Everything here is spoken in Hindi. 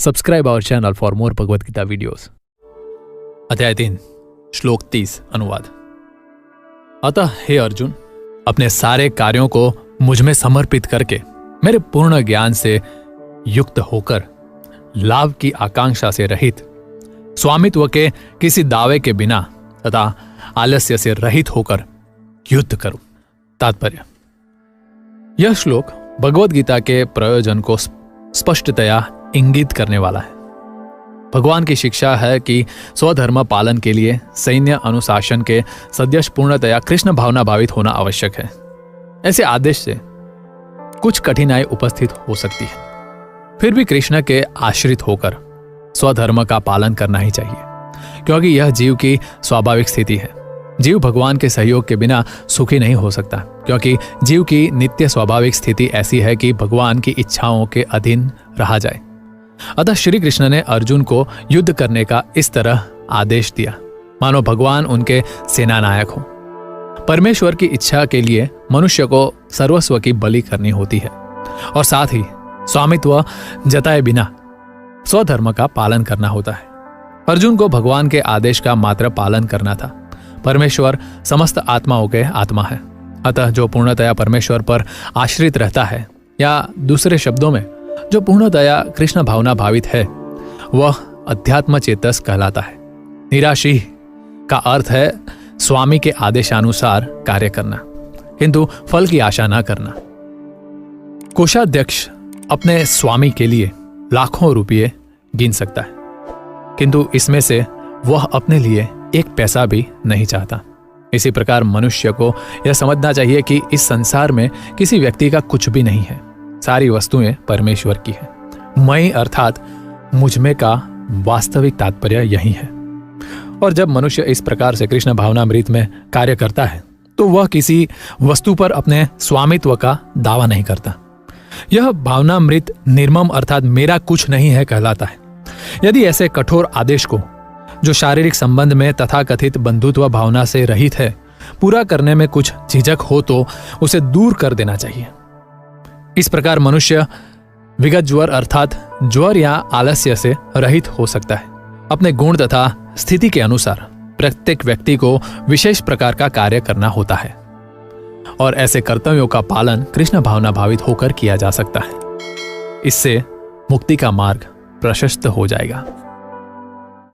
Subscribe our channel for more Bhagavad Gita videos. अध्याय 3 श्लोक 30 अनुवाद। अतः हे अर्जुन, अपने सारे कार्यों को मुझ में समर्पित करके मेरे पूर्ण ज्ञान से युक्त होकर लाभ की आकांक्षा से रहित, स्वामित्व के किसी दावे के बिना तथा आलस्य से रहित होकर युद्ध करो। तात्पर्य: यह श्लोक भगवद गीता के प्रयोजन को स्पष्टतया इंगित करने वाला है। भगवान की शिक्षा है कि स्वधर्म पालन के लिए सैन्य अनुशासन के सदृश पूर्णतया कृष्ण भावना भावित होना आवश्यक है। ऐसे आदेश से कुछ कठिनाई उपस्थित हो सकती है, फिर भी कृष्ण के आश्रित होकर स्वधर्म का पालन करना ही चाहिए, क्योंकि यह जीव की स्वाभाविक स्थिति है। जीव भगवान के सहयोग के बिना सुखी नहीं हो सकता, क्योंकि जीव की नित्य स्वाभाविक स्थिति ऐसी है कि भगवान की इच्छाओं के अधीन रहा जाए। अतः श्री कृष्ण ने अर्जुन को युद्ध करने का इस तरह आदेश दिया मानो भगवान उनके सेनानायक हो। परमेश्वर की इच्छा के लिए मनुष्य को सर्वस्व की बलि करनी होती है और साथ ही स्वामित्व जताए बिना स्वधर्म का पालन करना होता है। अर्जुन को भगवान के आदेश का मात्र पालन करना था। परमेश्वर समस्त आत्माओं के आत्मा है, अतः जो पूर्णतया परमेश्वर पर आश्रित रहता है, या दूसरे शब्दों में जो पूर्णतया कृष्ण भावना भावित है, वह अध्यात्म चेतस कहलाता है। निराशी का अर्थ है स्वामी के आदेशानुसार कार्य करना, किंतु फल की आशा न करना। कोषाध्यक्ष अपने स्वामी के लिए लाखों रुपये गिन सकता है, किंतु इसमें से वह अपने लिए एक पैसा भी नहीं चाहता। इसी प्रकार मनुष्य को यह समझना चाहिए कि इस संसार में किसी व्यक्ति का कुछ भी नहीं है, सारी वस्तुएं परमेश्वर की है। मैं अर्थात मुझमें का वास्तविक तात्पर्य यही है। और जब मनुष्य इस प्रकार से कृष्ण भावनामृत में कार्य करता है तो वह किसी वस्तु पर अपने स्वामित्व का दावा नहीं करता। यह भावनामृत निर्मम अर्थात मेरा कुछ नहीं है कहलाता है। यदि ऐसे कठोर आदेश को, जो शारीरिक संबंध में तथाकथित बंधुत्व भावना से रहित है, पूरा करने में कुछ झिझक हो तो उसे दूर कर देना चाहिए। इस प्रकार मनुष्य विगत ज्वर अर्थात ज्वर या आलस्य से रहित हो सकता है। अपने गुण तथा स्थिति के अनुसार प्रत्येक व्यक्ति को विशेष प्रकार का कार्य करना होता है और ऐसे कर्तव्यों का पालन कृष्ण भावना भावित होकर किया जा सकता है। इससे मुक्ति का मार्ग प्रशस्त हो जाएगा।